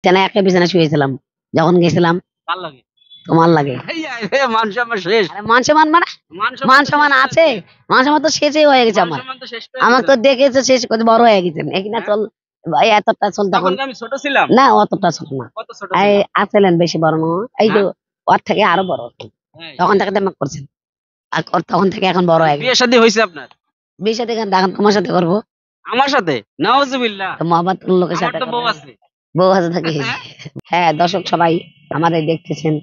বিছানায় একা বিছানা শুয়েছিলাম যখন গেছিলাম। তোমার লাগে মান সম্মান মানে মান সম্মান আছে, মান সম্মান তো শেষই হয়ে গেছে আমার। আমার তো দেখেছে শেষ কত বড় হয়ে গেছেন এখানে চল ভাই এতটা চল তখন আমি ছোট ছিলাম না অতটা ছোট না এই আসলেন বেশি বড় না এই তো ওর থেকে আরো বড় তখন থেকে দেমাক করছেন আর তখন থেকে এখন বড় হয়ে গেছে। বিয়ে শাদী হয়েছে আপনার? বিয়ে সাথে দেখেন তোমার সাথে করবো আমার সাথে? নাউজুবিল্লাহ। মহাবাদ লোকের সাথে বউ আছে? বউ আছে থাকে হ্যাঁ দর্শক সবাই আমাদের দেখতেছেন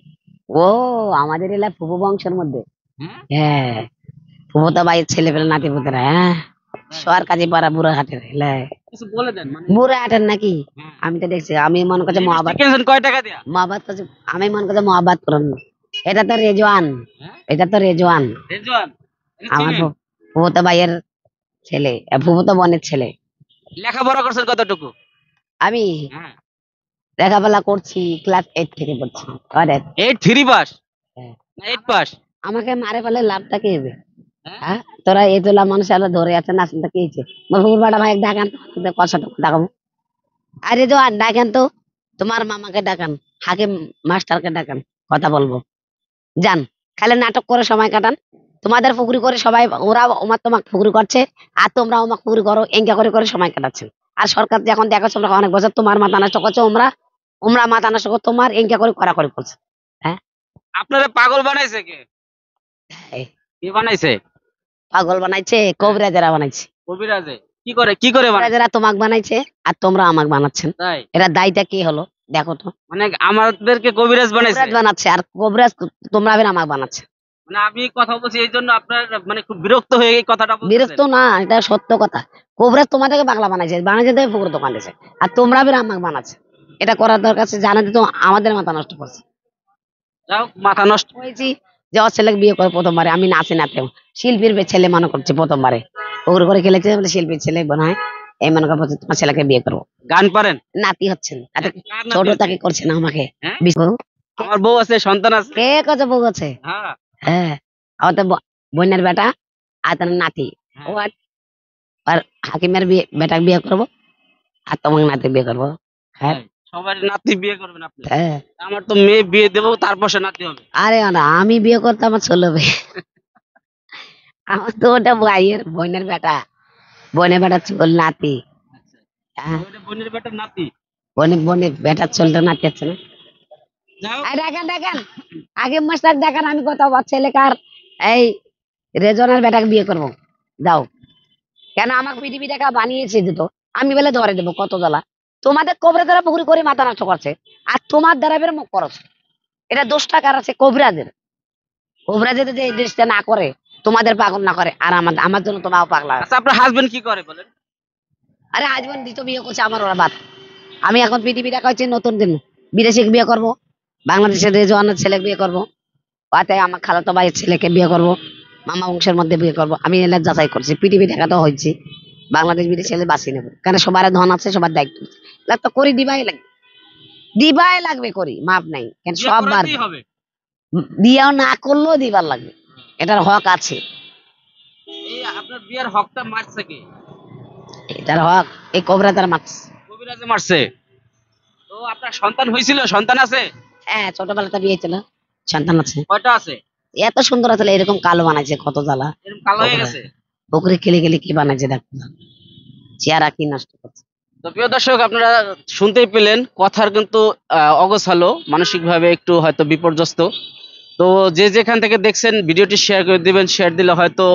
ও আমাদের এলাকা ফুফু বংশের মধ্যে হ্যাঁ ফুফুতা ভাইয়ের ছেলে পেলে নাতি পুতরা হ্যাঁ সোয়ার কাজে পাড়া বুড়া হাটের বলে দেন মানে বুড়া হাটের নাকি আমি তো দেখছি আমি মনে করছি মহাবাদ কয় টাকা দিয়া মহাবাদ আমি মনে করছি মহাবাদ করেন এটা তো রেজওয়ান এটা তো রেজওয়ান আমার ফুফুতা ভাইয়ের ছেলে ফুফুতা বোনের ছেলে। লেখাপড়া করছেন কতটুকু? আমি লেখাপড়া করছি ক্লাস 8 থেকে পড়ছি। 8 3 পাস না 8 পাস? আমাকে মারে ফেলে লাভটা কি হবে? হ্যাঁ তোরা এই তোলা মানুষ আলো ধরে আছে না শুনতে কি হয়েছে মরহুর বাড়া ভাই ডাকান কথা ডাকাবো আরে তো আর ডাকেন তো তোমার মামাকে ডাকান হাকিম মাস্টারকে ডাকান কথা বলবো যান খালি নাটক করে সময় কাটান তোমাদের ফুকরি করে সবাই ওরা ওমার তোমাকে ফুকরি করছে আর তোমরা ওমাক ফুকরি করো এঙ্কা করে করে সময় কাটাচ্ছেন আর সরকার যখন দেখো তোমরা অনেক বছর তোমার মাথা নষ্ট করছো ওমরা মাথা নষ্ট করো তোমার এঙ্কা করে কড়াকড়ি করছে। হ্যাঁ আপনারা পাগল বানাইছে কে? কে বানাইছে? পাগল বানাইছে কবিরাজেরা বানাইছে। কবিরাজে কি করে কবিরাজেরা তোমাকে বানাইছে আর তোমরা আমাকে বানাচ্ছেন এটা দায়টা কি হলো দেখো তো মানে আমাদেরকে কবিরাজ বানাচ্ছে আর কবিরাজ তোমরা আবার আমাকে বানাচ্ছে মানে আমি কথা বলছি এই জন্য আপনার মানে খুব বিরক্ত হয়ে এই কথাটা বলছেন। বিরক্ত না এটা সত্য কথা কবিরাজ তোমাদেরকে বাংলা বানাইছে দেবে পুকুর দোকান দিয়েছে আর তোমরা আবার আমাকে বানাচ্ছে এটা করার দরকার আছে জানাতে তো আমাদের মাথা নষ্ট করছে। যাও মাথা নষ্ট হয়েছি যে ওর ছেলেকে বিয়ে করে প্রথমবারে আমি নাচে নাতেও শিল্পীর ছেলে মনে করছে প্রথমবারে পুকুর করে খেলেছে বলে শিল্পীর ছেলে মনে হয় এই মনে করবো তোমার ছেলেকে বিয়ে করবো। গান পারেন? নাতি হচ্ছেন ছোট তাকে করছে না আমাকে আমার বউ আছে সন্তান আছে কে কত বউ আছে হ্যাঁ আমার তো বোনের বেটা আর তার নাতি ও আর হাকিমের বিয়ে বেটা বিয়ে করবো আর তোমার নাতি বিয়ে করবো। হ্যাঁ সবার নাতি বিয়ে করবেন আপনি? হ্যাঁ আমার তো মেয়ে বিয়ে দেবো তারপর সে নাতি হবে। আরে না আমি বিয়ে করতে আমার চলবে আমার তো ওটা ভাইয়ের বোনের বেটা চল নাতি বোনের বেটার নাতি বোনের বেটার চলটা নাতি আছে না দেখেন আগে মাস্টার দেখেন আমি কত ছেলেকার এই রেজনের বেটাকে বিয়ে করবো যাও কেন আমাকে পৃথিবী টাকা বানিয়েছে দিত আমি বলে ধরে দেবো কত জ্বালা তোমাদের কবরে দ্বারা পুকুরি করে মাথা নষ্ট করছে আর তোমার দ্বারা বের মুখ করছে এটা দোষটা কার আছে কবিরাজের যদি এই দৃষ্টিটা না করে তোমাদের পাগল না করে আর আমার জন্য তোমাও পাগলা। আচ্ছা আপনার হাজবেন্ড কি করে বলেন? আরে হাজবেন্ড দিত বিয়ে করছে আমার ওরা বাদ আমি এখন পৃথিবী দেখা হচ্ছে নতুন দিন বিদেশি বিয়ে করবো বাংলাদেশের রেজওয়ানের ছেলে বিয়ে করবো তাতে আমার খালাতো ভাইয়ের ছেলেকে বিয়ে করবো মামা বংশের মধ্যে বিয়ে করবো আমি এলাকা যাচাই করছি পৃথিবী দেখা তো হয়েছে বাংলাদেশ বিদেশি ছেলে বাঁচিয়ে নেবো কেন সবার ধন আছে সবার দায়িত্ব তো করি দিবাই লাগবে করি মাপ নাই কেন সববার বিয়েও না করলেও দিবার লাগবে এটার হক আছে। আপনার বিয়ের হকটা মারছে কে? এটার হক এই কবিরাজের মারছে। তো আপনার সন্তান হয়েছিল? সন্তান আছে? হ্যাঁ ছোটবেলাতে বিয়ে ছিল সন্তান আছে। কয়টা আছে? এত সুন্দর আছে এরকম কালো বানাইছে কত জ্বালা এরকম কালো হয়ে গেছে পুকুরে খেলে গেলে কি বানাইছে দেখো চেহারা কি নষ্ট করছে। তো প্রিয় দর্শক আপনারা শুনতেই পেলেন কথার কিন্তু অগোছালো মানসিক ভাবে একটু হয়তো বিপর্যস্ত। তো যে যেখান থেকে দেখছেন ভিডিওটি শেয়ার করে দিবেন শেয়ার দিলে হয়তো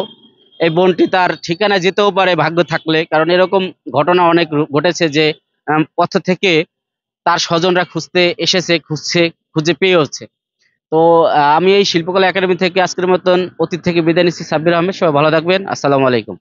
এই বোনটি তার ঠিকানা যেতেও পারে ভাগ্য থাকলে কারণ এরকম ঘটনা অনেক ঘটেছে যে পথ থেকে তার স্বজনরা খুঁজতে এসেছে খুঁজে পেয়ে হচ্ছে। তো আমি এই শিল্পকলা একাডেমি থেকে আজকের মতন অতীত থেকে বিদায় নিচ্ছি সাব্বির আহমেদ সবাই ভালো থাকবেন আসসালামু আলাইকুম।